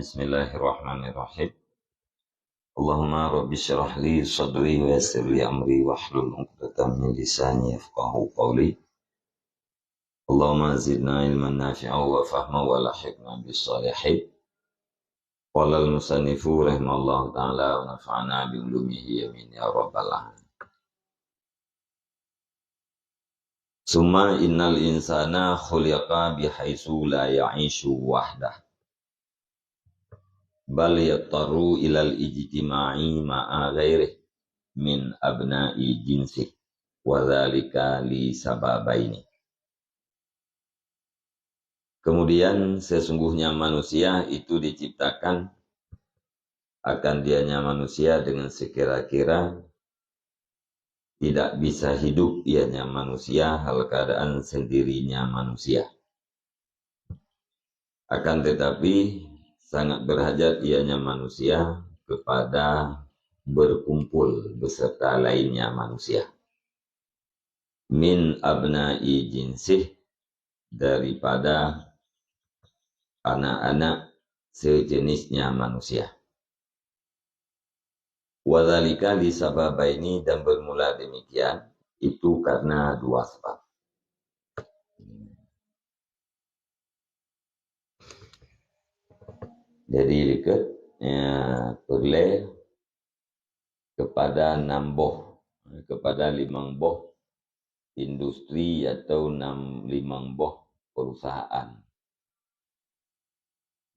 Bismillahirrahmanirrahim. Allahumma rabbi syrah li sadri wa yassir li amri wahlul 'uqdatam min lisani yafqahu qawli. Allahumma zidna ilman nafi'an wa fahman wa lahiqna bis salihin. Qala al-musannifu rahimallahu ta'ala wa nafa'ana bi ulumihi amin ya rabbal alamin. Summa innal insana khuliqa bihaitsu la ya'ishu wahdah. Bal yattaru ilal ijtima'i ma'a ghairih min abna'i jinsih wa dzalika li sababaini. Kemudian sesungguhnya manusia itu diciptakan akan dianya manusia dengan sekira-kira tidak bisa hidup ianya manusia hal keadaan sendirinya manusia. Akan tetapi sangat berhajat ianya manusia kepada berkumpul beserta lainnya manusia. Min abna'i jinsih, daripada anak-anak sejenisnya manusia. Wadzalika li sababaini, dan bermula demikian itu karena dua sebab. Jadi dekat perle kepada namboh, kepada limang boh industri atau limang boh perusahaan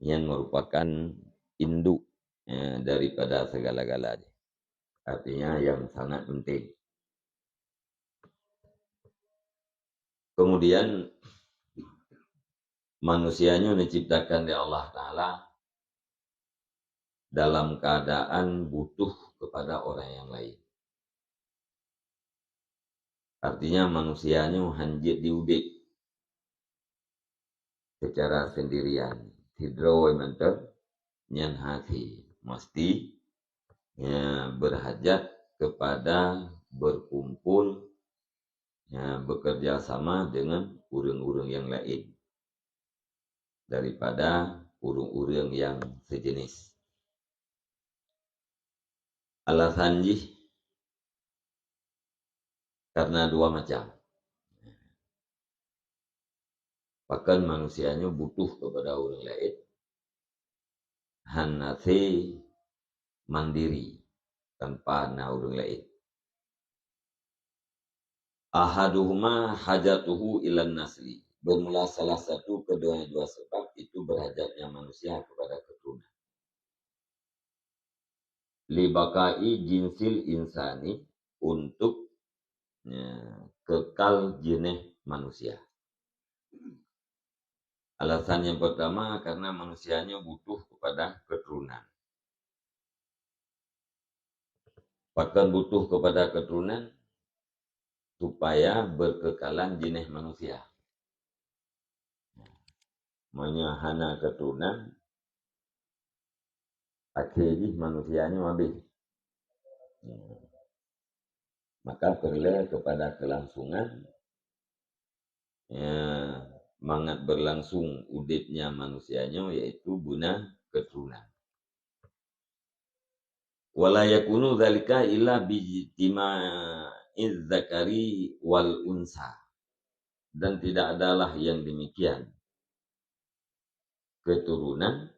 yang merupakan induk daripada segala-galanya. Artinya yang sangat penting. Kemudian manusianya diciptakan oleh Allah Ta'ala dalam keadaan butuh kepada orang yang lain. Artinya manusianya hanjit diudik secara sendirian. Hidro mentor nyan hati mesti berhajat kepada berkumpul, bekerja sama dengan urang-urang yang lain daripada urang-urang yang sejenis. Alasannya karena dua macam. Bahkan manusianya butuh kepada orang lain. Hanase mandiri tanpa na orang lain. Ahaduhuma hajatuhu ilan nasli. Bermula salah satu kedua sebab itu berhajatnya manusia kepada keturunan. Libakai jinsil insani, untuk kekal jenis manusia. Alasan yang pertama karena manusianya butuh kepada keturunan. Bahkan butuh kepada keturunan supaya berkekalan jenis manusia. Hana keturunan, akhirnya manusianya habis. Maka perlu kepada kelangsungan, mangat berlangsung udipnya manusianya, yaitu guna keturunan. Wala yakunu dzalika illa bijtima'iz zakari wal unsa. Dan tidak adalah yang demikian keturunan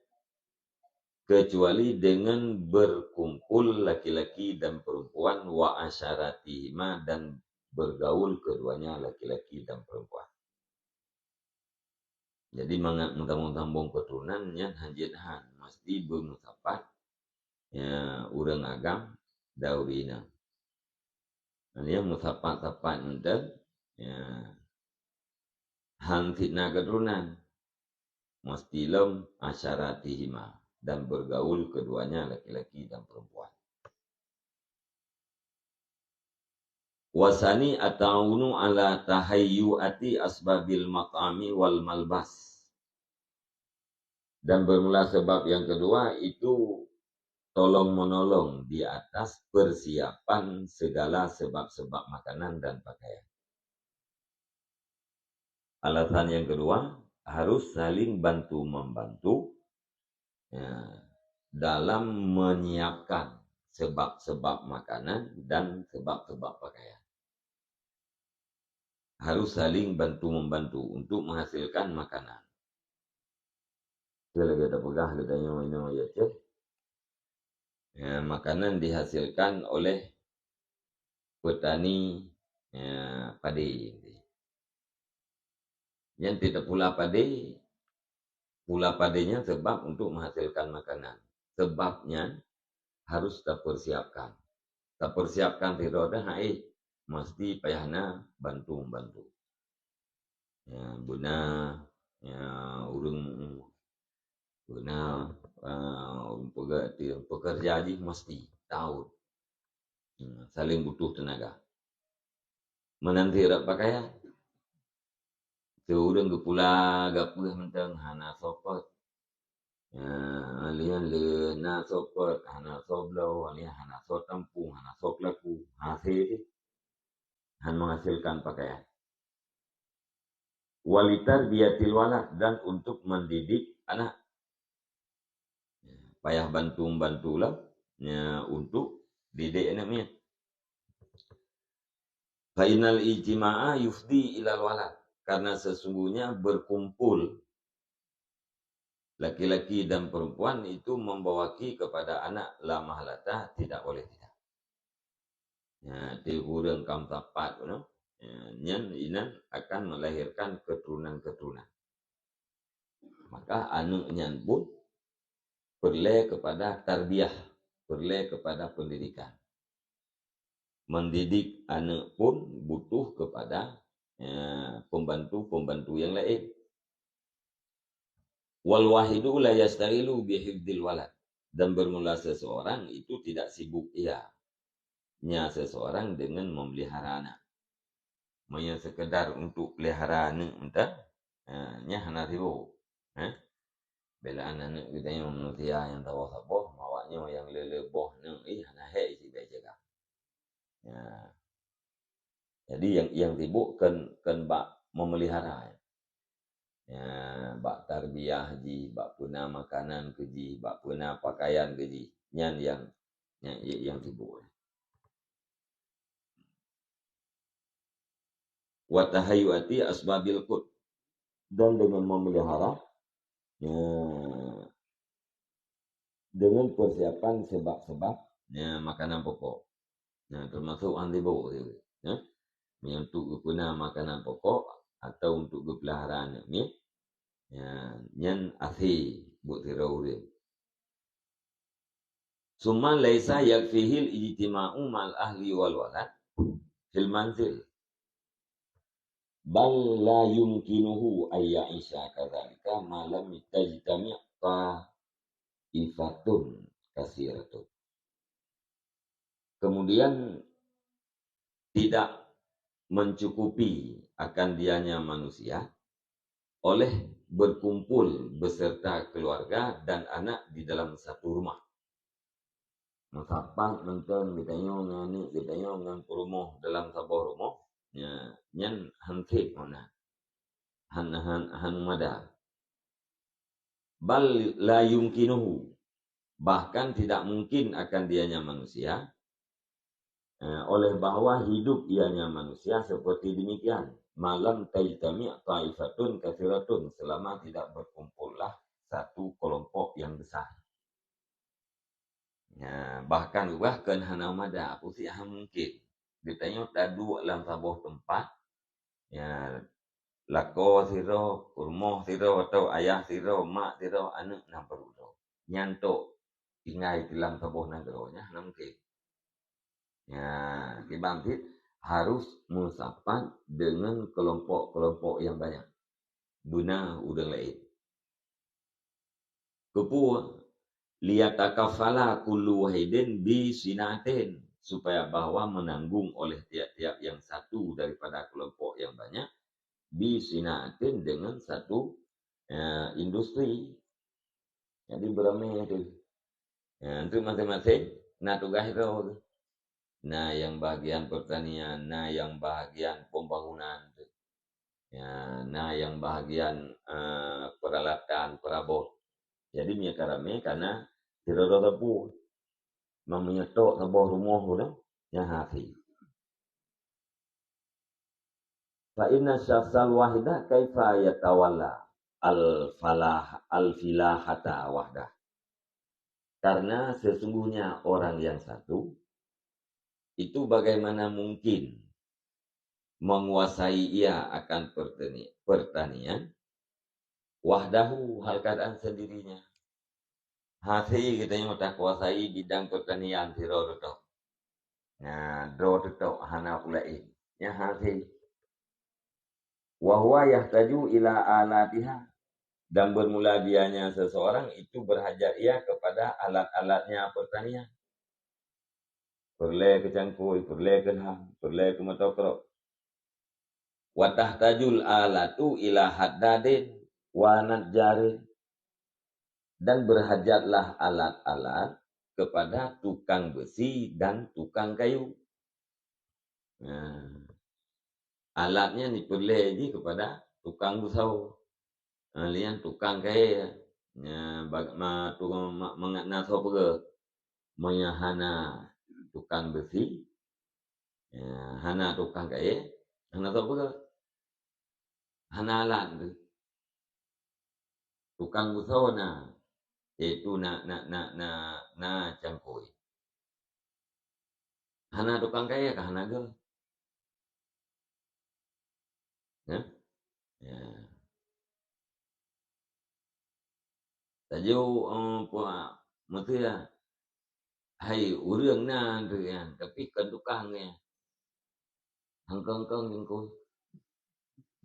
kecuali dengan berkumpul laki-laki dan perempuan, wa asyaratihima, dan bergaul keduanya laki-laki dan perempuan. Jadi mentang-mentang keturunannya hanjithan mesti bermusapat urang agam daurina. Dia musapat-sapat untuk hanfitna keturunan mesti lam asyaratihima, dan bergaul keduanya laki-laki dan perempuan. Wasani ata'unu ala tahayyu'ati asbabil mat'ami wal malbas. Dan bermula sebab yang kedua itu tolong-menolong di atas persiapan segala sebab-sebab makanan dan pakaian. Alasan yang kedua, harus saling bantu-membantu Ya, dalam menyiapkan sebab-sebab makanan dan sebab-sebab pakaian. Harus saling bantu-membantu untuk menghasilkan makanan. Kita lagi ada pegah, kita minum ya, cek. Ya, makanan dihasilkan oleh petani ya, padi. Yang tidak pula padinya sebab untuk menghasilkan makanan. Sebabnya harus kita persiapkan. Kita persiapkan tidak ada mesti payahna bantu-bantu. Ya, guna ya urang guna pekerja aja mesti tahu saling butuh tenaga. Menanti rak pakaian. Seurang ke pula gapah mentang hana sopot. Ya, alian le na sopot hana soblau, alian hana so tampung, hana so pelaku, hasil menghasilkan pakaian. Walitar biatil walad dan untuk mendidik anak. Payah bantu-bantulah ya, untuk didik anaknya. Fainal ijtima'a yufdi ilal walad. Karena sesungguhnya berkumpul laki-laki dan perempuan itu membawaki kepada anak la mahalata, tidak boleh tidak. Ya, di hurang kam tapat, no? Nyan inan akan melahirkan keturunan-keturunan. Maka anak nyan pun perlu kepada tarbiyah, perlu kepada pendidikan. Mendidik anak pun butuh kepada pembantu-pembantu yang lain. Wal wahidu la yastaghilu bihifdzil walad. Dan bermula seseorang itu tidak sibuk seseorang dengan memelihara anak. Hanya sekedar untuk pelihara anak entah nya hana ribu. Bila anak kita yang manusia yang tahu saboh, mawaknya yang leleboh nang hana si bejaga. Ya. Jadi yang sibuk kan bak memelihara. Ya, bak tarbiyah ji, bak puna makanan keji, bak puna pakaian keji. Yang sibuk. Wa tahayyuati asbabil qut, dan dengan memelihara ya, dengan persiapan sebab-sebab ya, makanan pokok. Ya, termasuk antibo ya. Untuk guna makanan pokok atau untuk peliharaan ni ya, nyan afi buat tiraurin. Summa laisa yakfihil ijtima'u mal ahli wal walad fil manzil. Bal la yumkinuhu ay ya'isha kadzalika ma lam tajtami' ta'ifatun kasiratun. Kemudian tidak mencukupi akan dianya manusia oleh berkumpul beserta keluarga dan anak di dalam satu rumah. Masapat nonton ditanya ngani ditanya ngan rumah dalam sebuah rumah nyan hantik mana han mada. Bal la yumkinuhu, bahkan tidak mungkin akan dianya manusia oleh bahwa hidup ianya manusia seperti demikian. Malam tajtami' ta'ifatun katsiratun, selama tidak berkumpullah satu kelompok yang besar. Ya, bahkan hana mada aku sih mungkin. Ditanya tadu dalam sebuah tempat ya, lako siro, kurmoh siro, atau ayah siro, mak siro, anak nampak nyantok tinggal dalam sebuah negaranya mungkin. Ya, dibangkit harus musapan dengan kelompok-kelompok yang banyak. Guna udang lain. Kepua liyatakafala kullu wahidin bi sinatin, supaya bahwa menanggung oleh tiap-tiap yang satu daripada kelompok yang banyak bi sinatin dengan satu industri. Jadi beramai itu. Ya, itu masing-masing nah tugas itu. Nah, yang bagian pertanian, nah yang bagian pembangunan, ya, nah yang bagian peralatan perabot, Jadi mia karame karena tirodo tepu mamanya tok sebuah rumah udah yang hafi. Fa inna syakhsal wahida kaifa yatawalla al-filahata wahdah. Karena sesungguhnya orang yang satu itu bagaimana mungkin menguasai ia akan pertanian wahdahu hal keadaan sendirinya. Hati kita yang tak kuasai bidang pertanian siro tok. Nah, do tok hana ulai. Ya hati. Wahwa yahtaju ila alatiha. Dan bermula dianya seseorang itu berhajat ia kepada alat-alatnya pertanian. Perle ke cangkui, perle ke ham, perle ke matokro. Watahtajul alatu ila haddadin wa najjarin. Dan berhajatlah alat-alat kepada tukang besi dan tukang kayu. Nah, alatnya diperleji kepada tukang busau. Lian tukang kayu. Tukang mengatna sopaga. Hana tukang besi. Hana tukang kayu. Hana sopaga. Hana alat. Tukang busau na. Itu na cangkui. Hana tukang kayu kah hana gel. Ya. Ya. Tajo maksudnya hay urang na rian tapi kan tukangnya hangkang yang koi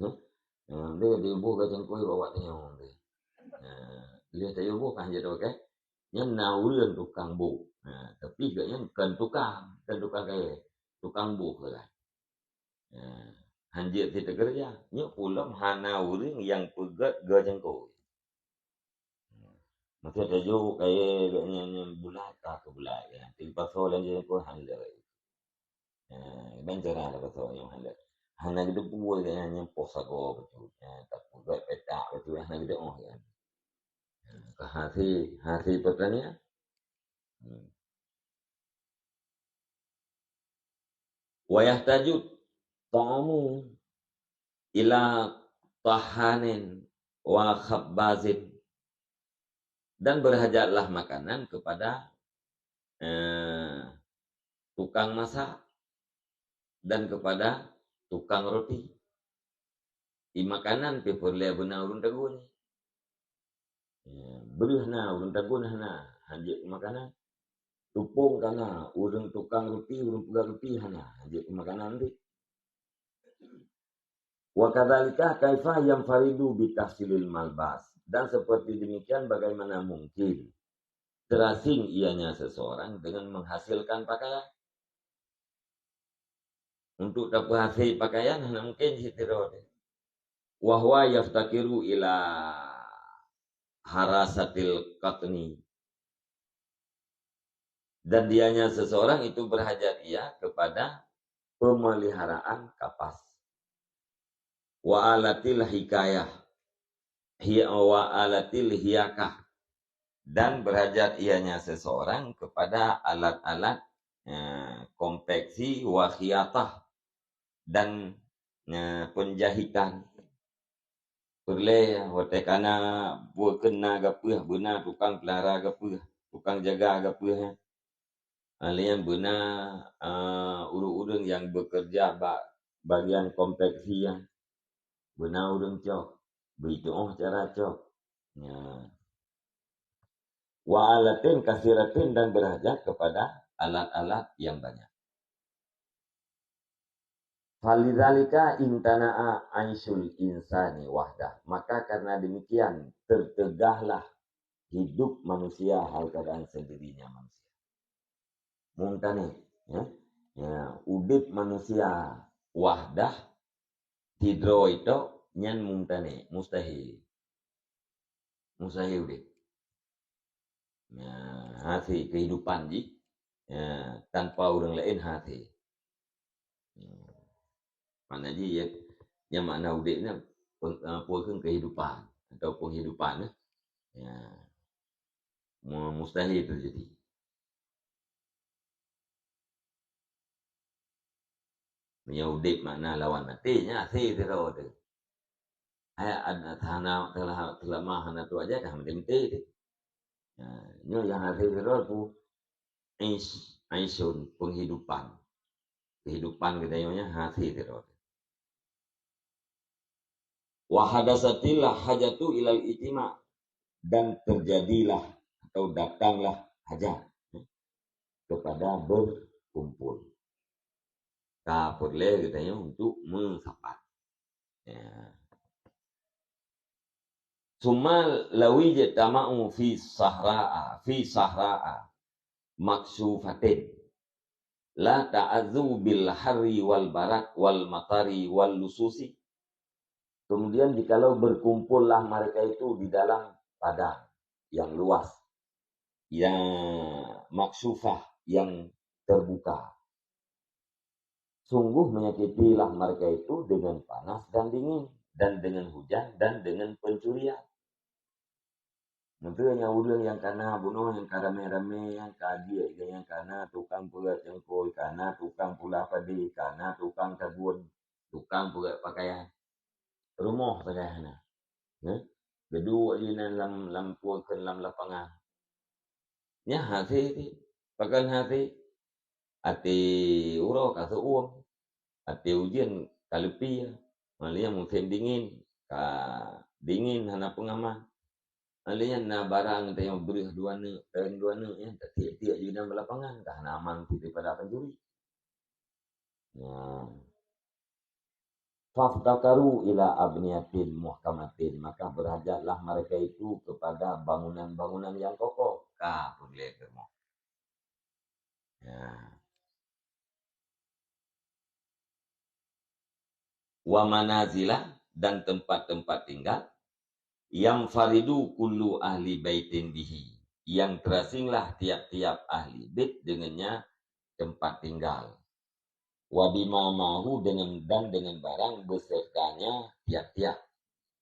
dia dia buka yang koi bawa tanya dia lihat tayo bukan jadi oke yang na urang tukang bu tapi gak yang kan tukang kayak tukang bu lah hanjir kita kerja nya ulam hana urang yang pegat gajang koi. Maksudnya tayo kayak yang bulat ke bulat ya tiba soalnya jadi koi handle ben cara ada betul yang hendak hanya gitu buat yang posa ko betul tak buat peta betul hanya gitu oh ya ke hati pertanian wayah tajud ta'amu ila tahanin wa khabbazin dan berhajatlah makanan kepada tukang masak dan kepada tukang roti di makanan pe perle benar urun tagun beruh na urun tagun na hanjik makanan tupung kana urang tukang roti urang pegang roti hana hanjik makanan nanti wa kadzalika kaifa yang faridu bi tahsilil malbas dan seperti demikian bagaimana mungkin terasing ianya seseorang dengan menghasilkan pakaian untuk dapat hasil pakaian hana mungkin sitirode wa huwa yaftakiru ila harasatil qatni dan dianya seseorang itu berhajat ia kepada pemeliharaan kapas wa alatil hikayah wa alatil hiyakah dan berhajat ianya seseorang kepada alat-alat konveksi wa khiyatah dan penjahitan perle watekana buakena gapuh beuna tukang pelihara gapuh tukang jaga gapuh alian beuna urang yang bekerja bagian konveksi yang beuna urang cok begitu cara cok wa alatin kasiratin dan berhajat kepada alat-alat yang banyak. Falidzalika intana'a aisyul insani wahdah. Maka karena demikian tertegahlah hidup manusia hal keadaan sendirinya manusia. Muntani udip manusia wahdah hidro itu nyan muntani mustahil udip. Hati kehidupan tanpa orang lain hati. Mana ya yang makna udiknya kehidupan atau penghidupan ya mustahil terjadi. Punya udip makna lawan matinya si tiro tu. Ada telah mahana tu aja dah mati tu. Nyo yang hati tiro tu aisun penghidupan. Kehidupan kita nya hati tiro. Wa hadasatil hajatu ilal itima, dan terjadilah atau datanglah hajat kepada berkumpul. Tak boleh katanya untuk mensapat. Ya. Sumal lawi jatama'u fi sahra'a maksufatin la ta'adzu bil harri wal barak wal matari wal lususi. Kemudian jikalau berkumpullah mereka itu di dalam padang yang luas, yang maksufah, yang terbuka, sungguh menyakitilah mereka itu dengan panas dan dingin, dan dengan hujan, dan dengan pencurian. Nanti yang udah yang kana bunuh, yang rame-rame, yang kadia, yang kana tukang pula cengkoi, kana tukang pula padi, kana tukang kebun, tukang pula pakaian, rumah pakaian. Kedua di dalam lampu ke dalam lapangan. Nya hati pakan hati uro kata uang, hati ujian kalupi, malia musim dingin, dingin hana pengaman. Malia na barang yang beri dua ne ya, tiap di dalam lapangan, dah aman daripada pencuri. Faftakaru ila abniyatin muhkamatin, maka berhajatlah mereka itu kepada bangunan-bangunan yang kokoh. Boleh kermo. Wa manazilah, dan tempat-tempat tinggal, yang faridu kullu ahli baitin bihi, yang terasinglah tiap-tiap ahli bait dengannya tempat tinggal. Wa bima mahu, dengan barang besertanya tiap-tiap.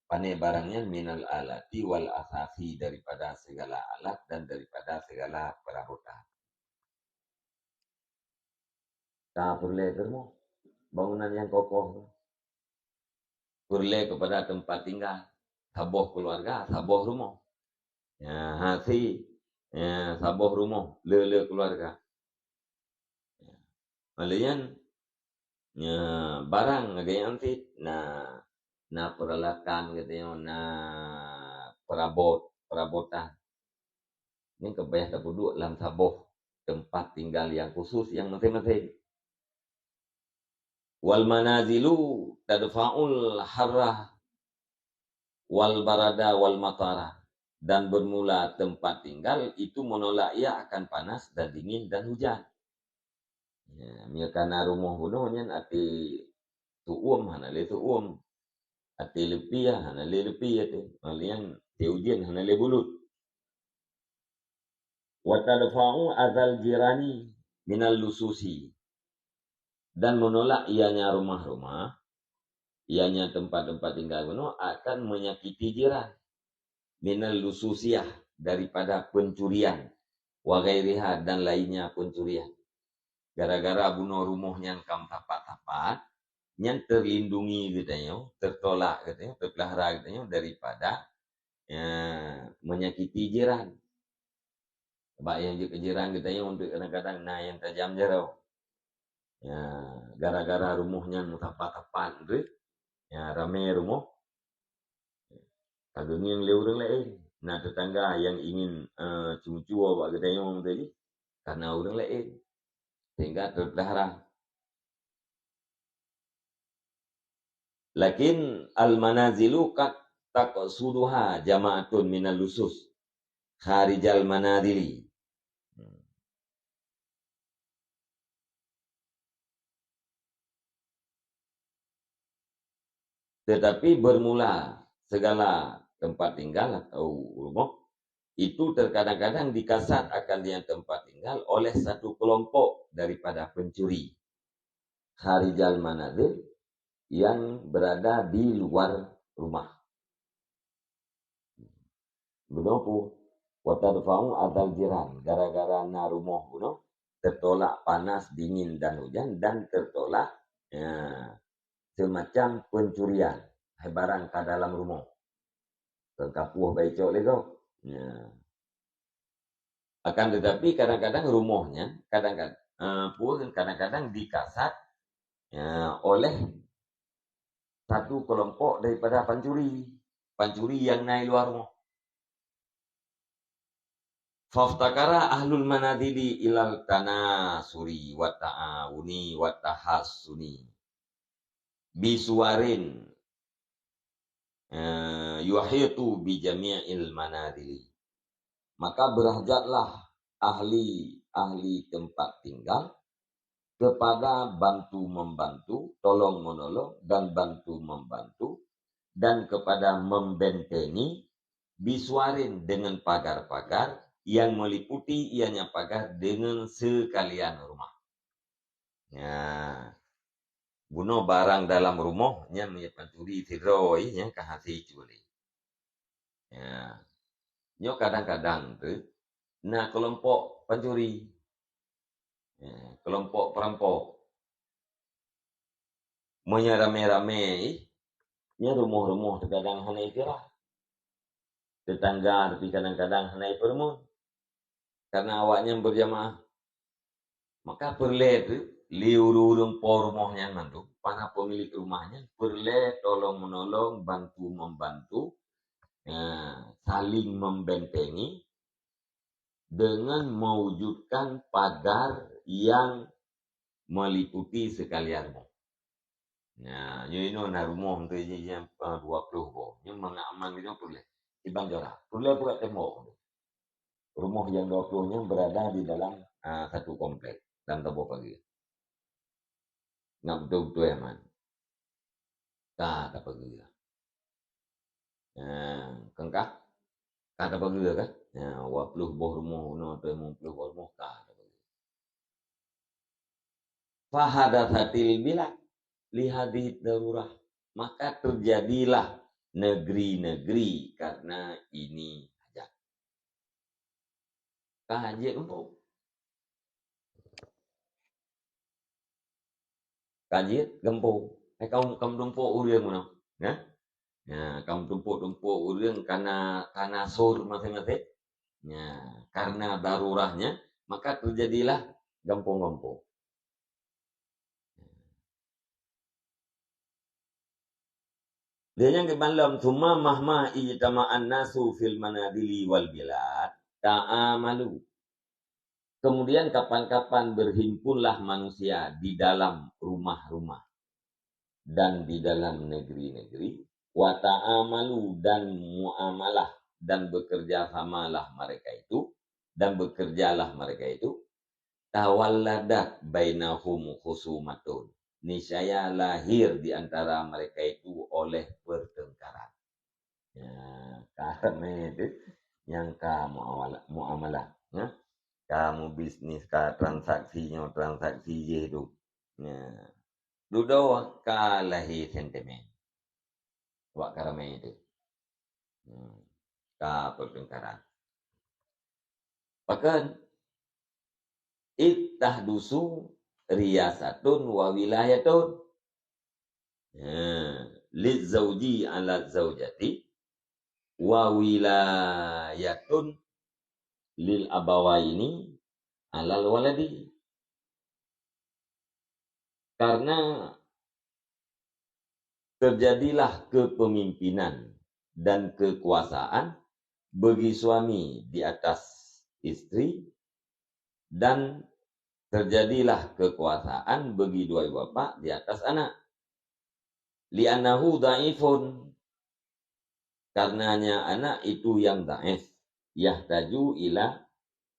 Pane barangnya minal alati wal asasi, daripada segala alat dan daripada segala perabotan. Tak boleh kermo bangunan yang kokoh. Boleh kepada tempat tinggal, saboh keluarga, saboh rumah. Ya, hati, ya, saboh rumah, lele keluarga. Malian, ya, barang agak antik, na peralatan gitu, na perabotan. Ini kebanyakan tak duduk dalam saboh tempat tinggal yang khusus, yang masing-masing. Wal manazilu tadfa'ul harrah wal barada wal matara, dan bermula tempat tinggal itu menolak ia akan panas dan dingin dan hujan. Ya, karena rumah gunungnya ati tuum hana le tuum, ati lepia hana le lepia tu, malian te hujan hana le bulut. Wa tadfa'u azal jirani minal lususi, dan menolak ianya rumah-rumah, ianya tempat-tempat tinggal gunung akan menyakiti jiran. Minal lususiyah, daripada pencurian, wa ghairiha, dan lainnya pencurian. Gara-gara bunuh rumahnya kam tapat-tapat, yang terlindungi katanya, tertolak katanya, terpelihara katanya daripada menyakiti jiran. Sebab yang jiran katanya untuk kadang-kadang yang tajam jarau. Gara-gara rumahnya tapat-tapat tu, ramai rumah, kadang yang orang lain. Nah, tetangga yang ingin cuma-cuma buat katanya orang tadi, karena orang lain, sehingga terpelihara. Lakin al-manazilu kat taqsuduha jama'atun minal lusus kharijal manazili. Tetapi bermula segala tempat tinggal atau rumah itu terkadang-kadang dikasat akan yang tempat tinggal oleh satu kelompok daripada pencuri. Kharijal manazil, yang berada di luar rumah. Kenapa? Wa tadfa'u adal jiran, gara-gara na rumah kuno tertolak panas, dingin dan hujan, dan tertolak semacam pencurian barang ke dalam rumah. Kapuh baicok lego. Akan tetapi kadang-kadang rumahnya kadang-kadang dikasat oleh satu kelompok daripada pancuri yang naik luar rumah. Faftakara ahlul manadili ilal tanasuri wa ta'awuni wa tahassuni bisuarin yuhitu bi jami'il manadili. Maka berhajatlah ahli tempat tinggal kepada bantu-membantu, tolong-menolong dan bantu-membantu, dan kepada membentengi bisuarin dengan pagar-pagar yang meliputi ianya pagar dengan sekalian rumah. Ya, bunuh barang dalam rumahnya menyepaturi tiroi yang kahasi curi. Ya, nyo kadang-kadang tu, nah kelompok pencuri, kelompok perampok, menyerame-rame, nya rumah-rumah terkadang hanai tirah. Tetangga tapi kadang-kadang hanai permun. Karena awaknya berjamaah. Maka perle tu, liurung por rumahnya mantu, para pemilik rumahnya, perle tolong-menolong, bantu-membantu, saling membentengi, dengan mewujudkan pagar yang meliputi sekalian rumah. Nah, ini na rumah tu yang 20 boh. Yang mengaman itu perle. Ibang jorah. Perle buat tembok. Rumah yang 20-nya berada di dalam satu komplek dan tembok pagi. Nggak betul-betul ya man. Tak pagi. Kengkak. Kata pagi kan. 20 boh rumah. No, 50 boh rumah. Kata pagi. Fahadasatil bilad lihadih darurah. Maka terjadilah negeri-negeri karena ini hajat. Kahajat empuk. Kajit gempung. Kaum tumpuk urang mana? Ya? Ya, kaum tumpuk urang karena sur masing-masing. Ya, karena darurahnya maka terjadilah gempung-gempung. Dia yang kebalam thumma mahma ijtama'an nasu fil manadili wal bilad ta'amalu. Kemudian kapan-kapan berhimpunlah manusia di dalam rumah-rumah dan di dalam negeri-negeri, wa ta'amalu dan muamalah dan bekerja samalah mereka itu dan bekerjalah mereka itu, tawalladat bainahum khusumatun. Niscaya lahir di antara mereka itu oleh pertengkaran. Ya, karena itu yang muamalah, ya. Kamu bisnis ka transaksinya transaksi je tu. Ya. Dudo kalahi sentimen. Wak karame itu. Ka pertengkaran. Bahkan ittahdusu riyasatun wa wilayatun. Lizzauji ala zaujati wa wilayatun lil abawaini alal waladi. Karena terjadilah kepemimpinan dan kekuasaan bagi suami di atas istri, dan terjadilah kekuasaan bagi dua bapa di atas anak. Li'annahu da'ifun, karenanya anak itu yang da'if, yahtaju ila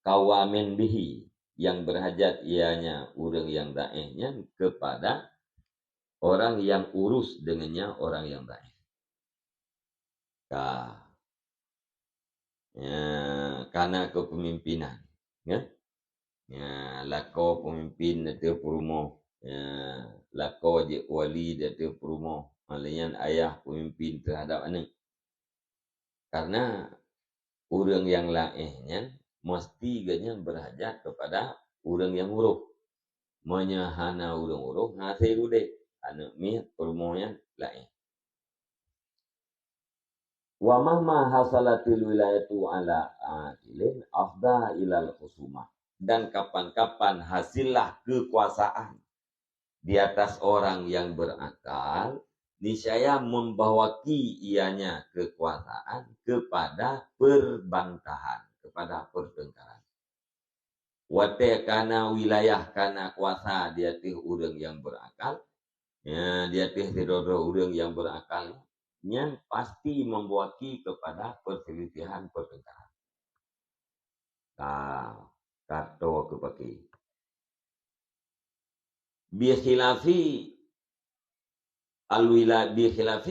kawamin bihi, yang berhajat ianya orang yang da'ifnya kepada orang yang urus dengannya orang yang da'if. Karena kepemimpinan, ya. Ya, lako pemimpin itu perumoh, ya, lako je wali itu perumoh, malaian ayah pemimpin terhadap anak. Karena Orang yang lainnya mesti ganya berhajat kepada orang yang huruf. Menyahana orang huruf ngasih rude. Anu mi permoyan lain. Wa mahma hasalatil wilayatu ala akilin afda ilal khusumah. Dan kapan-kapan hasillah kekuasaan di atas orang yang berakal, niscaya membawaki ianya kekuasaan kepada perbantahan, kepada pertengkaran. Wate kana wilayah kana kuasa dia teh orang yang berakal, ya, dia teh orang yang berakal, yang pasti membawaki kepada perselisihan pertengkaran. Kata kepaki. Bikhilafi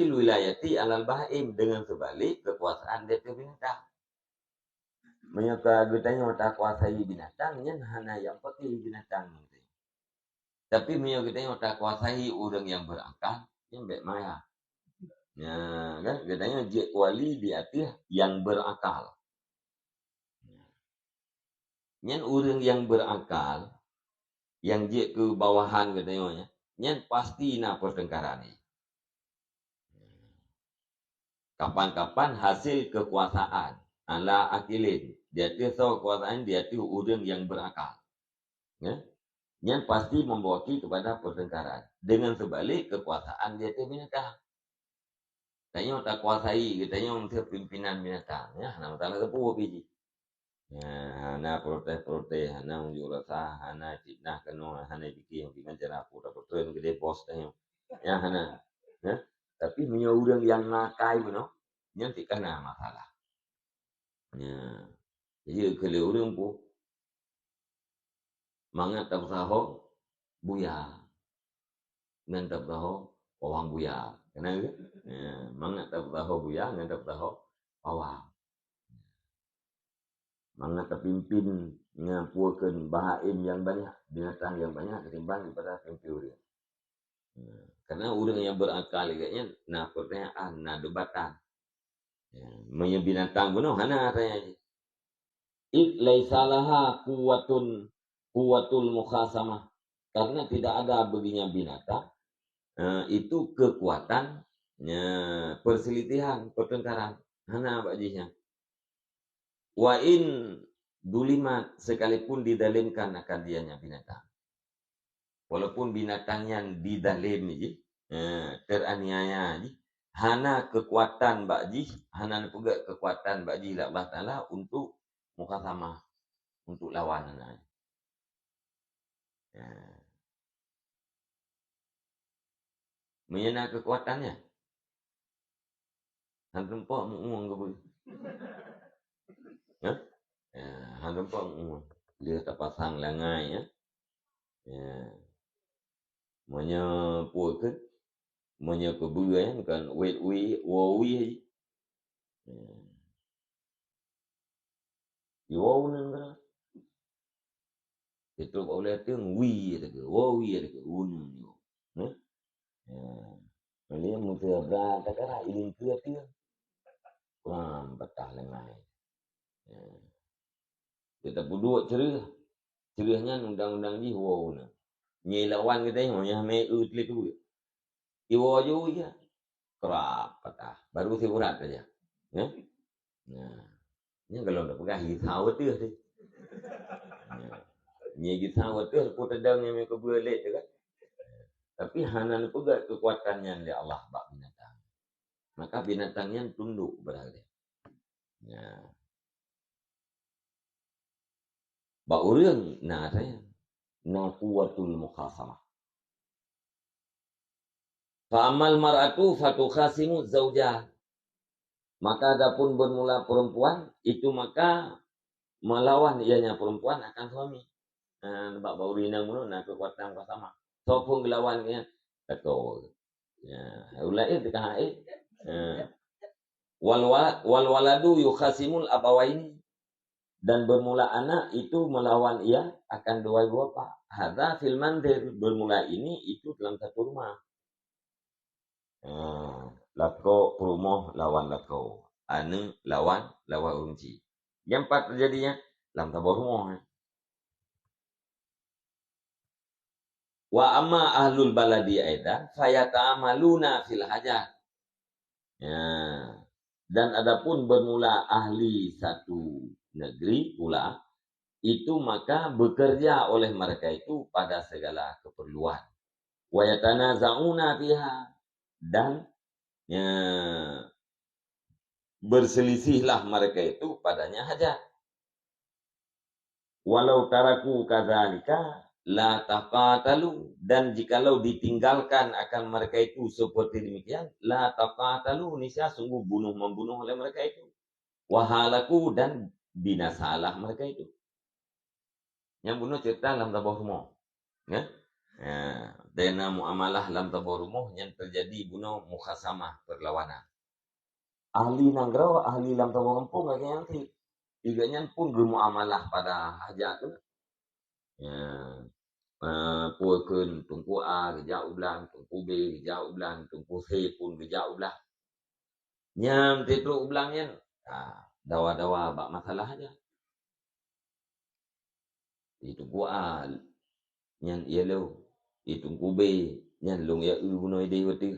wilayati alal bahim, dengan sebalik kekuasaan dia binatang. Menyaka getanya otak kuasai binatang, nyen hana yang pakai binatang. Tapi menyaka getanya otak kuasai orang yang berakal, yang baik maya. Ya, kan getanya je wali di atas yang berakal. Nyen orang yang berakal, yang je ke bawahan getanya, nyen pasti nak pertengkaran ni. Kapan-kapan hasil kekuasaan ala akilin, dia tu kekuasaan dia tu orang yang berakal, ya? Yang pasti membawaki kepada pertengkaran. Dengan sebalik kekuasaan dia tu binatang. Tanya tak kuasai, katanya untuk pimpinan binatang, ya? Nama tanah tepu biji. Ya, hana protes, hana unjuk rasa, hana fitnah kena, hana bikin cara aku dapat turun gede bos tanya, ya hana, ya? Tapi punya orang yang nakai beno, yang tidak kena masalah. Ya. Jadi kalau orang pun mangat tak tahu buya, ngan tak tahu orang buya, kenapa? Ya. Mangat tak tahu buya, ngan tak tahu awang. Mangat terpimpin ngapuakan bahaim yang banyak, binatang yang banyak ketimbang daripada pimpin. Ya. Karena orang yang berakal kayaknya nak pertanyaan, nak debatan. Ya. Punya binatang benar, hana tanya. Laisalaha kuwatul mukhasamah, karena tidak ada baginya binatang itu kekuatan perselisihan pertengkaran hana bajinya. Wa in dulimat, sekalipun didalimkan akan dianya binatang, walaupun binatangnya didalim ni teraniaya ni, hana kekuatan baji, hana juga kekuatan baji Allah Taala untuk mukhasamah, untuk lawan. Ya. Menyana kekuatannya. Hantu empat menguang ke boleh. Ya? Ya, hantu empat menguang. Dia tak pasang langai, ya. Ya. Menya puak ke. Menya kebuaya kan. Wait, wawi. Ya. Iwau ni kan. Itu boleh tu wi ada ke. Wawi ada ke. Unun. Ya. Ya. Malay mesti ada kata ilin kreatif. Kurang betah langai. Ya. Kita berdua cerita. Ceritanya undang-undang ni wow na. Nyi lawan kita yang me utlik tu. Iwo jo ya. Kerap patah. Baru si urat saja. Ya. Nah. Ini kalau nak pegang hitau tu sih. Nyi hitau tu pun tedang yang mereka boleh tu kan. Tapi hanan pegang kekuatannya dari Allah bak binatang. Maka binatangnya tunduk berada. Ya. Bak orang nah saya. Na kuwatul mukhasamah. Fa'amal mar'atu fatukhasimu zaujah. Maka adapun bermula perempuan itu maka melawan ianya perempuan akan suami. Nampak bau rina mulu nak kekuatan sama. So pun gelawannya betul. Ya, ulai dekat ai. Wal waladu yukhasimul abawaini, dan bermula anak itu melawan ia akan dua bapa. Hadza fil mandir, bermula ini itu dalam satu rumah. Lako rumah lawan lako, anu lawan unci. Yang empat terjadinya lam tabarruh. Wa amma ahlul baladi aidan fayata'amaluna fil hajat. Ya. Dan adapun bermula ahli satu negeri pula, itu maka bekerja oleh mereka itu pada segala keperluan. Wa yatanaza'una fiha, dan ya, berselisihlah mereka itu padanya hajat. Walau taraku kadzalika la taqatalu, dan jikalau ditinggalkan akan mereka itu seperti demikian, la taqatalu, niscaya sungguh bunuh-membunuh oleh mereka itu. Wahalaku, dan binasalah mereka itu. Yang bunuh cerita lam tabarruh. Ya? Ya, dena muamalah lam tabarruh yang terjadi bunuh mukhasamah perlawanan. Ahli nangrau, ahli lam tabarruh pun kagak nanti. Tiganya pun bermuamalah pada hajat tu. Ya. Puakeun tungku A gejak ulang, tungku B gejak ulang, tungku C pun gejak ulang. Nyam tetro ulangnya, dawa-dawa bak masalah aja. Tungku A nyan yellow, tungku B nyan long ya bunoi dei wati.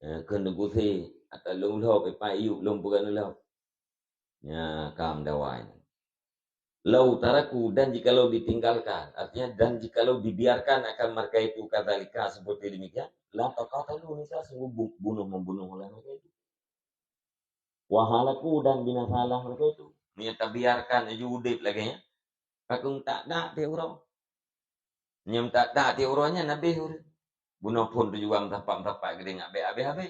Keun tungku C atau long lo pe pa iu long bukan lo. Ya kam dawain. Lau taraku, dan jikalau ditinggalkan, artinya dan jikalau dibiarkan akan mereka itu kadzalika seperti demikian, la taqatalu, niscaya sungguh bunuh-membunuh oleh mereka itu. Wahalaku, dan binasalah mereka itu. Nyata biarkan aja udip lagi ya. Kakung tak dak dia urang. Nyam tak dak dia urangnya nabi urang. Bunuh pun tu juga tapak-tapak gede ngabe abe-abe.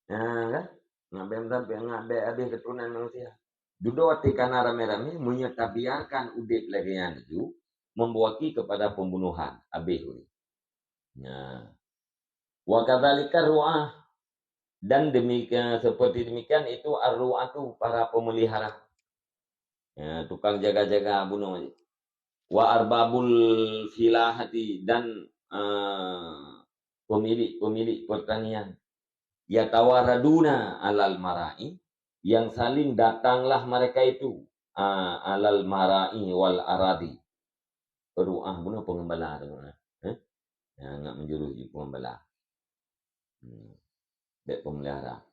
Kan? Ngabe abe keturunan manusia. Judo tikana rame-rame menyatabiarkan udip lagian itu membuati kepada pembunuhan abih. Nah, wa kadzalika ru'ah, dan demikian seperti demikian itu ar-ru'atu, para pemelihara. Ya, tukang jaga-jaga bunuh. Wa arbabul filahati, dan pemilik pertanian. Yatawaraduna alal marai, yang saling datanglah mereka itu alal marai wal aradi. Ru'ah bunuh pengembala dengan ya, nak menjurus di pengembala. Baik pemelihara.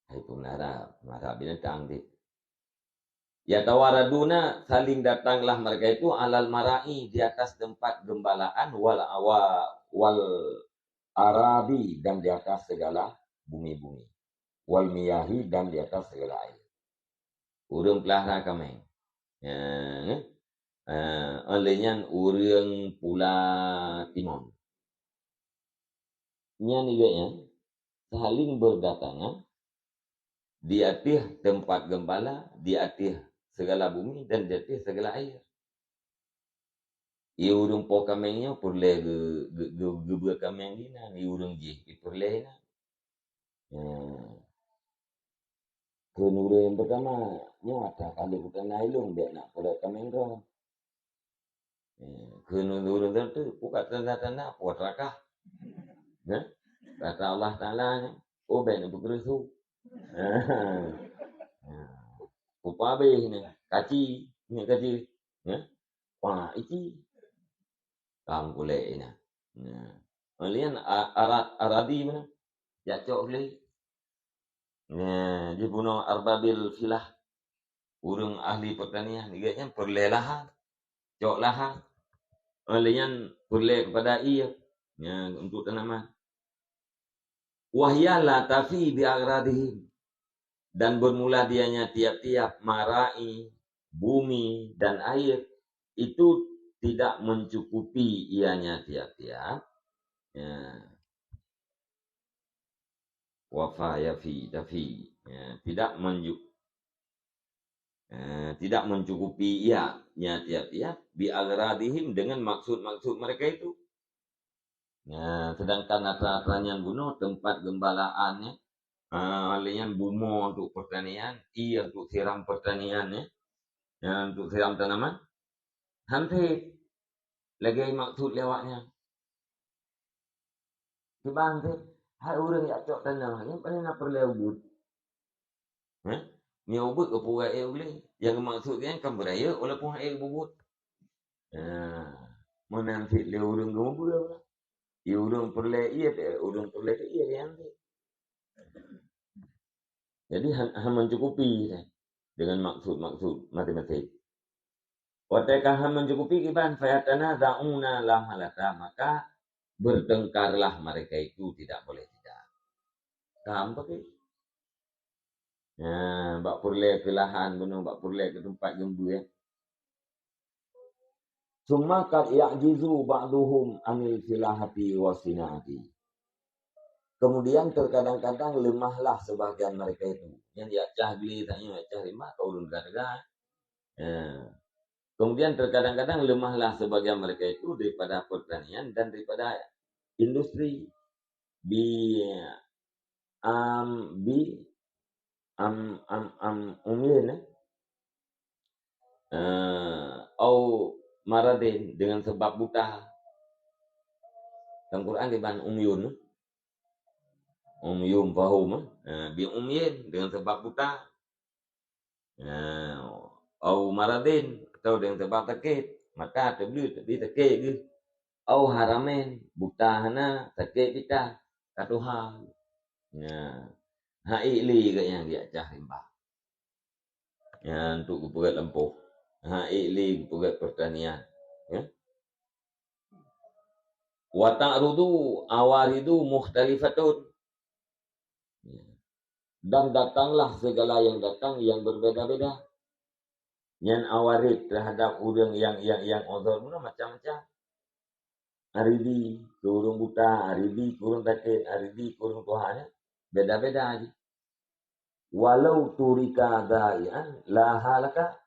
Hai pemelihara binatang dia. Yatawaraduna, saling datanglah mereka itu alal marai, di atas tempat gembalaan, wal arabi, dan di atas segala bumi-bumi. Wal miyahi, dan di atas segala air. Urang pelihara kami. Olehnya urang pula timun. Nya niganya saling berdatangan di atas tempat gembala, di atas segala bumi, dan di atas segala air. Ia urang po kamengnya perle ge kameng dina, ni urang je perle na. Kenure yang pertama nyata kali bukan nailung dia nak pada kameng ro. Kenure tu buka tanda-tanda puat rakah. Kata Allah Ta'ala, oh ben berkerusu. Upabe ni, kaci, ni kaci. Wah, iki. Kam kule ina. Alian aradi mana? Ya cok beli. Di bunuh arbabil filah. Urung ahli pertanian. Dia perlelahan. Cok lahan. Alian perle kepada ia. Untuk tanaman. Wahyala tafi bi'agradihim, dan bermula dianya tiap-tiap marai, bumi, dan air, itu tidak mencukupi ianya tiap-tiap. Wafa yafi tafi, tidak mencukupi ianya tiap-tiap bi'agradihim, dengan maksud-maksud mereka itu. Sedangkan atra-atranya bunuh tempat gembalaannya, alian bumo untuk pertanian, ia untuk siram pertaniannya, untuk siram tanaman, hampir lagi maksud lewatnya. Sebab hai orang yang cok tanam ni, paling nak perlu ubud. Ha? Mia ubut ke pura air boleh. Yang maksudnya kan beraya walaupun air bubut. Ha. Menanti le urung gembu apa? Ya urung perle iya urung perle iya yang ni. Jadi han mencukupi dengan maksud-maksud matematik. Watakah han mencukupi kiban fayatana da'una la halata, maka bertengkarlah mereka itu tidak boleh tidak. Gampang ke? Nah, bak purle ke lahan gunung, bak purle ke tempat gembu ya. Summa kad ya'jizu ba'duhum anil filahati wasinati. Kemudian terkadang-kadang lemahlah sebagian mereka itu. Yang dia cah beli tanya cah lima kau ulun gada. Kemudian terkadang-kadang lemahlah sebagian mereka itu daripada pertanian dan daripada industri. Bi am bi am umilin au maradin dengan sebab buta. Dalam Quran diban umyun fahum bi umyin dengan sebab buta. Au maradin atau dengan sebab sakit, maka terbeli sakit ke. Au haramen buta hana sakit kita katuha. Hai li ke yang dia cah limbah. Untuk pegat lempuh. Hai li pegat pertanian. Ya. Wa ta'rudu awaridu mukhtalifatun. Dan datanglah segala yang datang yang berbeda-beda. Yang awarid terhadap orang yang uzur macam-macam. Aridi ke urung buta, aridi ke urung sakit, aridi ke urung Tuhan. Beda-beda aja. Walau turika da'ian la halaka.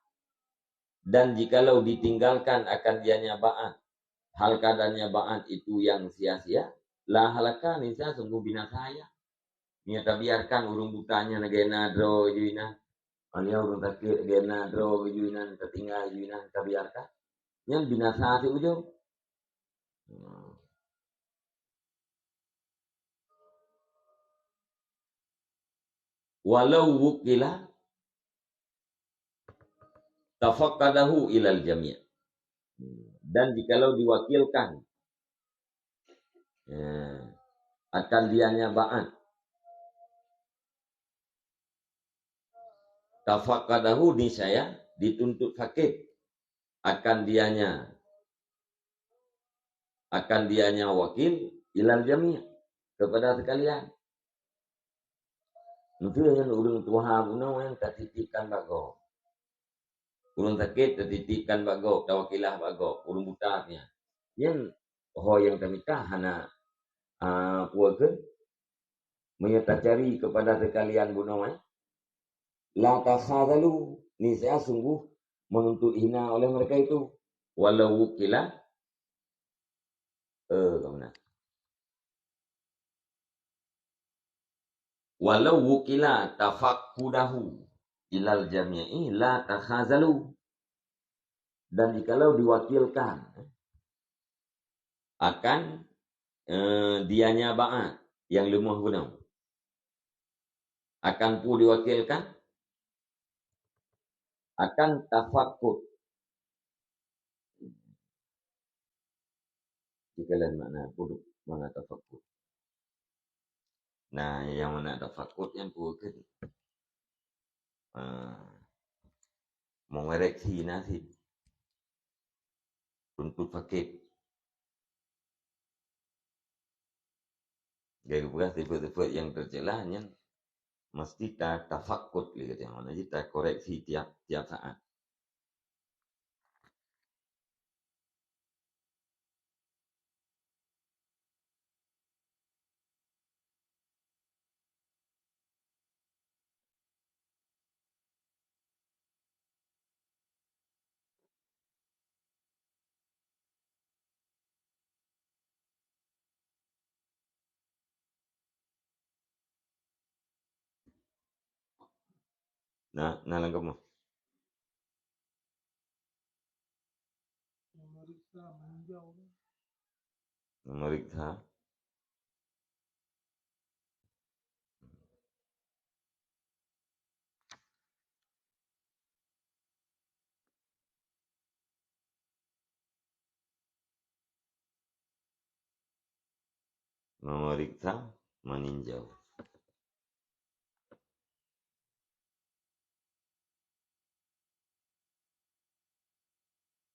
Dan jikalau ditinggalkan akan dianya ba'an, hal keadaannya ba'an itu yang sia-sia, la halaka nisya sungguh binasa ya. Nyata biarkan urung butanya negena dro juina. Anya urung sakit negena dro juina tertinggal juina biarkan. Yang binasa si ujung. Walau wukila tafaqqadahu ilal jami'. Dan jikalau diwakilkan akan dianya ba'an, tafaqqadahu ni saya dituntut sakit akan dianya wakil ilal jami' kepada sekalian. Itu yang urung Tuhan guna yang tertitipkan bago. Urung sakit tertitipkan bago, tawakilah bago, urung butaknya. Yang yang kami hana puakeun menyerta cari kepada sekalian guna la takhadalu ni saya sungguh menuntut hina oleh mereka itu walau wukila kemana walau wukila tafaqqudahu ilal jami'i la takhazalu. Dan jikalau diwakilkan akan dianya ba'at yang lemah guna akan pu diwakilkan akan tafakkur. Jikalan makna puduk mana tafakkur. Nah, yang mana tafakkur yang pu kan mengoreksi nasib untuk fakir. Jadi bukan sifat-sifat yang tercelahnya mesti kita tafakkur gitu yang mana kita koreksi tiap saat. Nah, langkah mah. Memeriksa memeriksa, meninjau.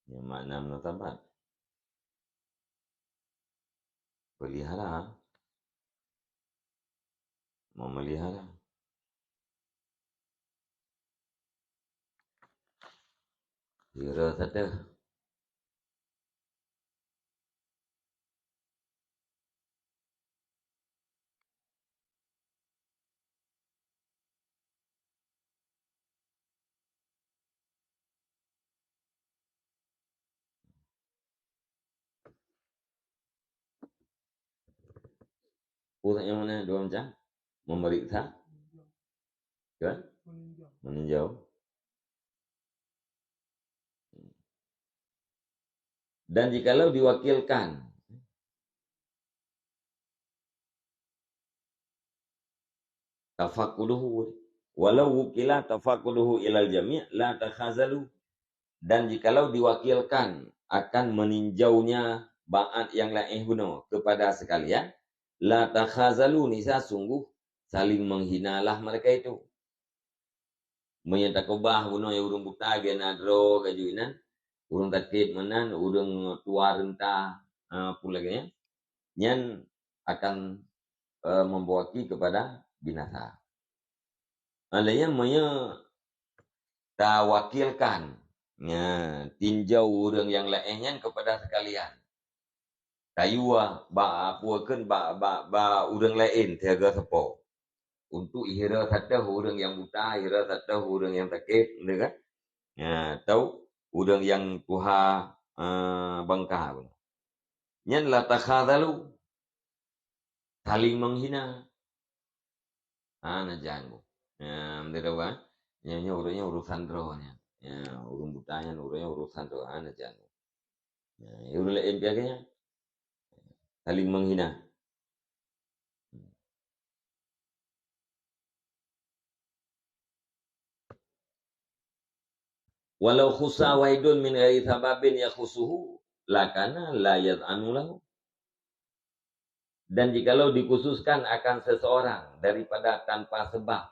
Yang makna menetabat, pelihara, memelihara. Kira kata pusat yang mana dua macam? Memeriksa, kan? Meninjau. Dan jikalau diwakilkan, tafakuduhu, walau wukila tafakuduhu ilal jami' la takhazalu. Dan jikalau diwakilkan akan meninjaunya ba'at yang lain guna kepada sekalian, la takhazalu, nisa sungguh saling menghinalah mereka itu. Menyatakubah guna yang urung buta gena dro kajuinan, urung takit menan, urung tua rentah pulaganya, nyan akan membawaki kepada binasa. Alanya tawakilkan, tinjau orang yang lainnya kepada sekalian. Tayua puakan orang lain tiaga sepo. Untuk ihira satu orang yang buta, ihira satu orang yang sakit, kan? Tahu orang yang tuha bangka. Nyan la takhadalu, saling menghina. Najan. Mengira kan? Nyanyi urusnya urusan rohnya. Urung butanya urusnya urusan roh. Najan. Urung lain biaganya saling menghina. Walau khusa waidun min ghairi sababin yakhusuhu lakana la yad'anu lahu. Dan jikalau dikhususkan akan seseorang daripada tanpa sebab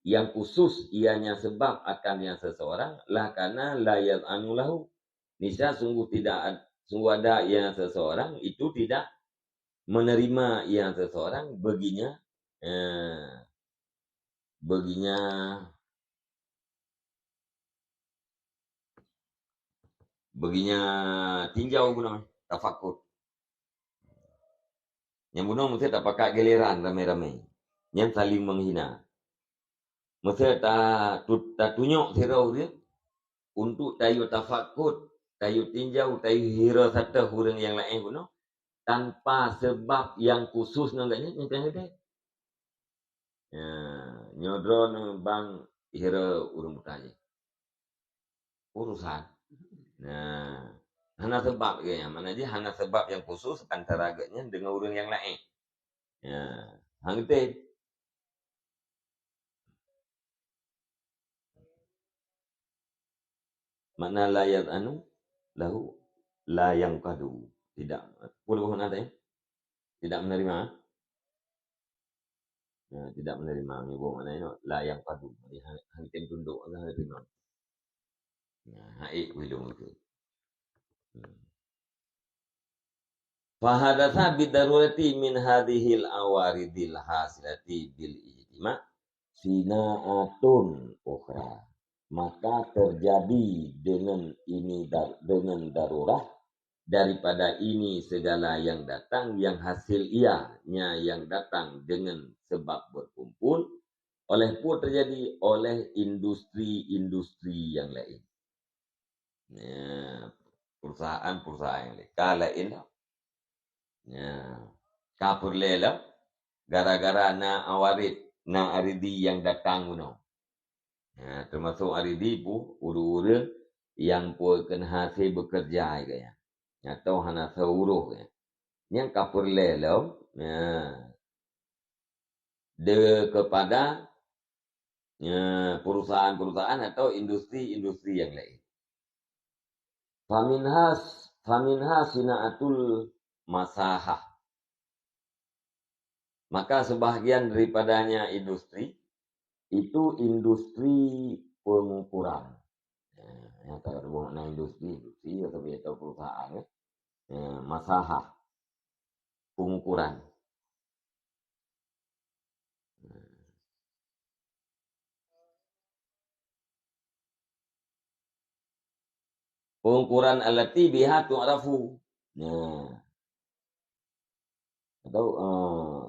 yang khusus ianya sebab akan yang seseorang, lakana la yad'anu lahu. Niscaya sungguh ada yang seseorang itu tidak menerima yang seseorang baginya tinjau guna tafakur. Yang bunuh mesti tak pakai giliran ramai-ramai. Yang saling menghina. Mesti tak tunjuk sirau dia untuk tayu tafakur, tayu tinjau, tayu hira satu orang yang lain bunuh tanpa sebab yang khusus nangganya macam itu. Nyodron bang hira urung bertanya. Urusan. Hana sebab ke yang mana dia hana sebab yang khusus antara agaknya dengan orang yang lain. Hang itu. Makna layat anu lahu la yang kadu. Tidak. Boleh ada ya? Tidak menerima. Tidak menerima. Nyebut mana itu la yang kadu. Hang itu tunduk lah terima. Haik hidung itu. Fahadatha bidarurati min hadhil awaridil hasilati bil ijtima' sina'atun ukhra. Maka terjadi dengan dengan darurat daripada ini segala yang datang yang hasil ianya yang datang dengan sebab berkumpul oleh pun terjadi oleh industri-industri yang lain. Perusahaan-perusahaan yang lain. Kala ini kapur lela gara-gara na aridi yang datang guna. Termasuk aridi pu uru-uru yang pu kena hasil bekerja kaya. Atau hana sauruh kaya. Yang kapur lela de kepada perusahaan-perusahaan atau industri-industri yang lain. Faminha sinaatul masahah. Maka sebahagian daripadanya industri itu industri pengukuran. Yang tak ada bukan industri atau perusahaan ya. Masalah pengukuran. Pengukuran alati biha tu'rafu. Nah, atau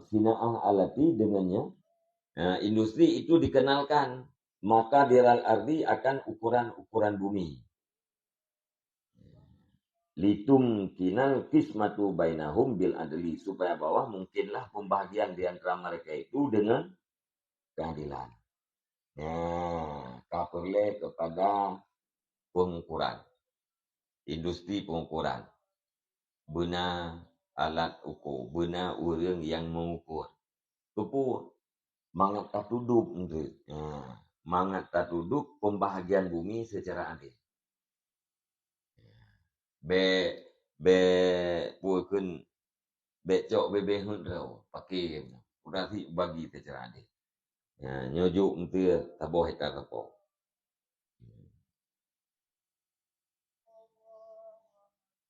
sina'ah alati dengannya industri itu dikenalkan, maka diral ardi akan ukuran-ukuran bumi. Litum kinal kismatu bainahum bil adli, supaya bahwa mungkinlah pembagian di antara mereka itu dengan keadilan. Nah, kaperle kepada pengukuran, industri pengukuran. Benar alat ukur, benar orang yang mengukur. Ukur mangat tak duduk untuk mangat tak duduk pembahagian bumi secara adil. Be be puekeun becok bebe hundrau pakai berarti bagi secara adil. Nyojuk untuk taboh hektar tapo.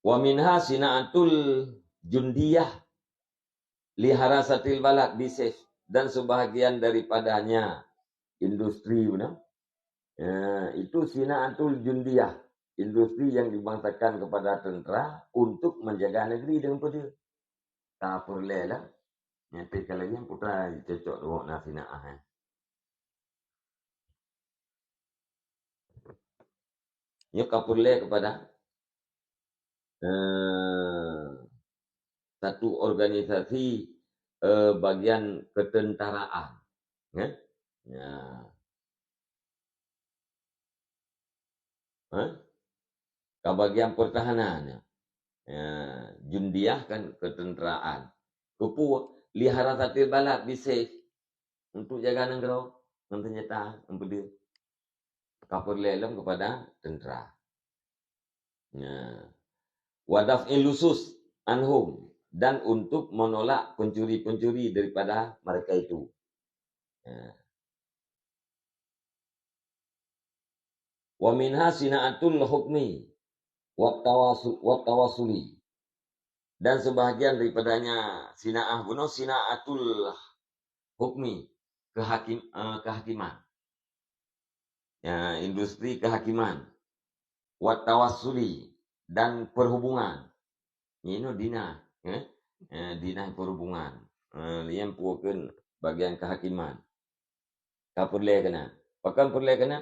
Wa minha sinaatul jundiyah liharasatil balad bisif, dan sebahagian daripadanya industri benar. Itu sinaatul jundiyah, industri yang dibangsakan kepada tentera untuk menjaga negeri dengan pada. Tak perlu lah. Nyata kalau yang putra cocok dengan nasinaah. Ia kapurle kepada satu organisasi bagian ketentaraan. Ya? Ke bagian pertahanan. Jundiah kan ketenteraan. Kupu lihara satil balad bisa untuk jaga negara, senjata, dia kapur lelem kepada tentera. Wadaf ilusus anhum, dan untuk menolak pencuri-pencuri daripada mereka itu. Wa minha sinaatul hukmi wa tawasuli, dan sebahagian daripadanya sinaah bunuh sinaatul hukmi, kehakiman. Industri kehakiman. Wa tawassuli, dan perhubungan. Ini dina, dina perhubungan. Yang puakeun bagian kehakiman. Kapurle kena. Pakan perle kena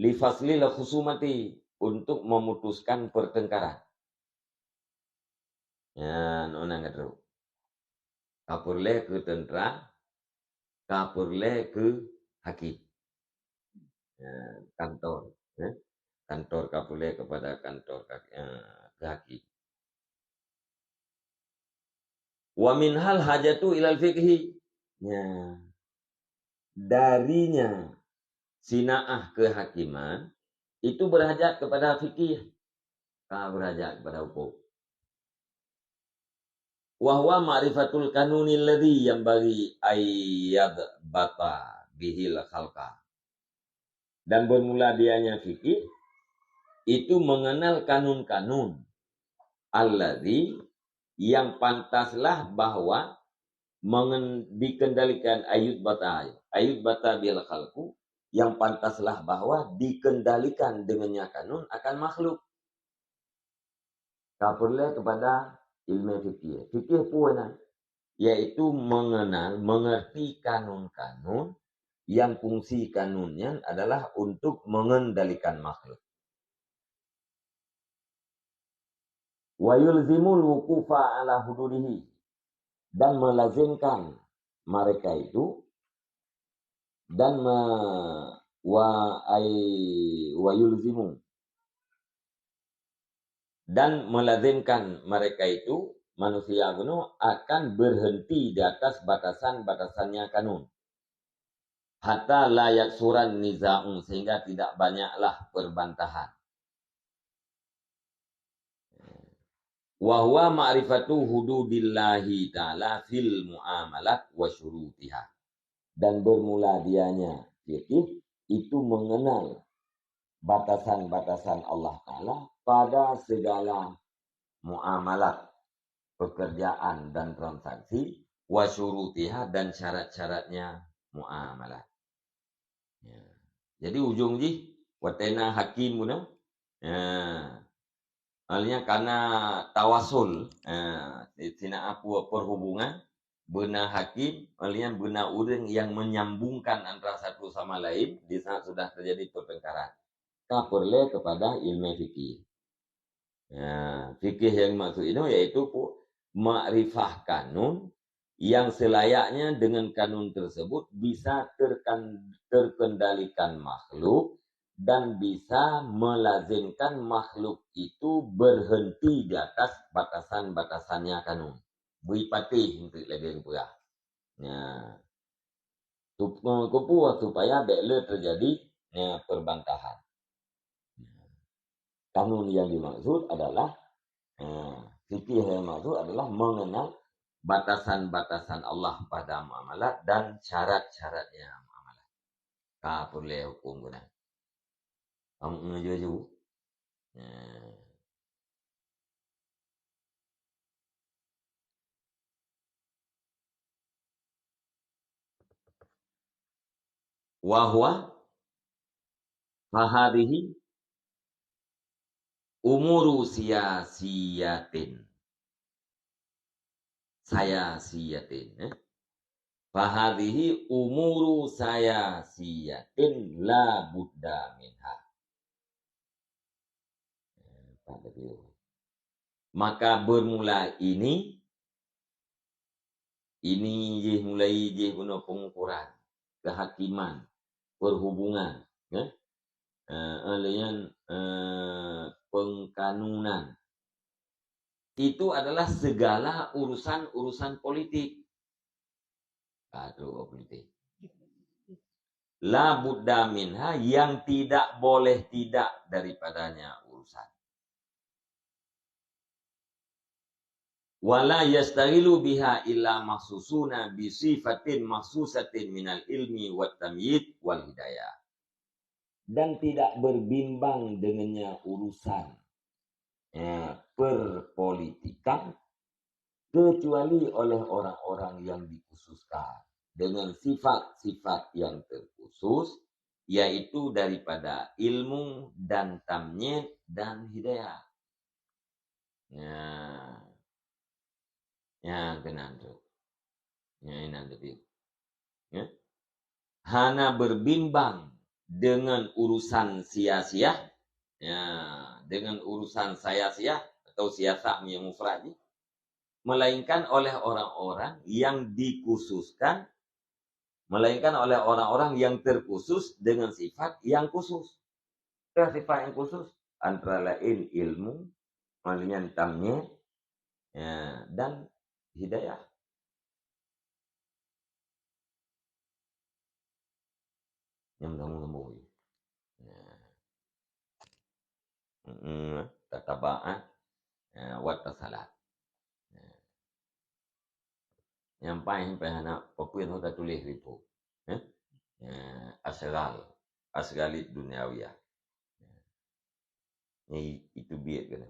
li faslil khusumati, untuk memutuskan pertengkaran. Nona ngatru. Kapurle ke tentera, kapurle ke hakim. Kantor. Kantor kapurle kepada kantor ke hakim. Wa minhal hajatu ilal fikhi. Darinya sinaah kehakiman itu berhajat kepada fikih, berhajat kepada hukum. Wa huwa ma'rifatul kanunil ladzi yang bagi ayyad bata bihil khalqa. Dan bermula dianya fikih itu mengenal kanun-kanun alladzi, yang pantaslah bahwa dikendalikan ayud bata bil khalqu, yang pantaslah bahwa dikendalikan dengannya kanun akan makhluk. Kapurlah kepada ilmu fikih. Fikih puana, yaitu mengenal, mengerti kanun-kanun yang fungsi kanunnya adalah untuk mengendalikan makhluk. Wa yulzimul wuqufa ala hududihi, dan melazimkan mereka itu, dan yulzimu, dan melazimkan mereka itu, manusia kuno, akan berhenti di atas batasan-batasannya kanun. Hatta layak suran niza'un, sehingga tidak banyaklah perbantahan. wa huwa ma'rifatu hududillahi ta'ala fil muamalat wa syurutiha. Dan bermula dianya fikih itu mengenal batasan-batasan Allah Ta'ala pada segala muamalat, pekerjaan dan transaksi, wa syurutiha dan syarat-syaratnya muamalat. Ya. Jadi ujung ji watena hakim guna. Halnya karena tawasul, tina apa perhubungan benar hakim, halnya benar orang yang menyambungkan antara satu sama lain di saat sudah terjadi pertengkaran. Kaperle kepada ilmu fikih. Fikih yang maksud ini yaitu makrifah kanun yang selayaknya dengan kanun tersebut bisa terkendalikan makhluk dan bisa melazimkan makhluk itu berhenti di atas batasan-batasannya kanun. Beripatih untuk lebih pula. Kupu supaya bela terjadi perbantahan. Kanun yang dimaksud adalah fikih yang dimaksud adalah mengenal batasan-batasan Allah pada muamalat dan syarat-syaratnya muamalat. Boleh hukum guna. Kamu ngejauh. Wahwa fahadihi umuru siyasiyatin. Fahadihi umuru siyasiyatin la budda minha. Maka bermula ini mulai guna pengukuran, kehakiman, perhubungan, pengkanunan. Itu adalah segala urusan politik. Politik. La budda minha, yang tidak boleh tidak daripadanya urusan. Wala yastaghilu biha illa mahsusuna bi sifatin mahsusatin minal ilmi wat tamyid wal hidayah. Dan tidak berbimbang dengannya urusan perpolitikan kecuali oleh orang-orang yang dikhususkan dengan sifat-sifat yang terkhusus, yaitu daripada ilmu dan tamyid dan hidayah. Hana berbimbang dengan urusan sia-sia, dengan urusan sia-sia atau siasa yang mufrad, melainkan oleh orang-orang yang dikhususkan, melainkan oleh orang-orang yang terkhusus dengan sifat yang khusus. Sifat yang khusus antara lain ilmu, maknanya tamnya, dan hidayah. Yang temu-temu. Tataba'ah wa tasalat. Yang paling anak popuin sudah tulis ribu. Asgalit duniawiyah. Itu biar kena.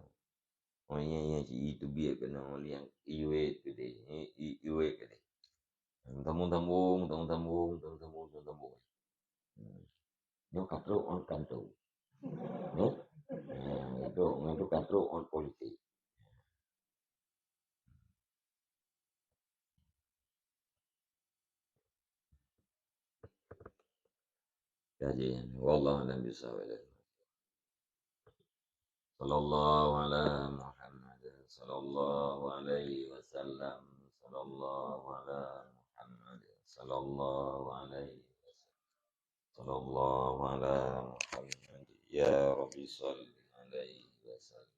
Yang itu biar kena oleh yang iwe tu deh. Iwe kena. Tembung. Nó katro on kanto. Itu katro on politik. Kajian. Wallahu a'lam bishawab. Sallallahu ala Muhammad. Sallallahu alaihi wasallam. Sallallahu ala Muhammad. Sallallahu alaihi wasallam. Sallallahu ala Muhammad. Ya Rabbi salli alaihi.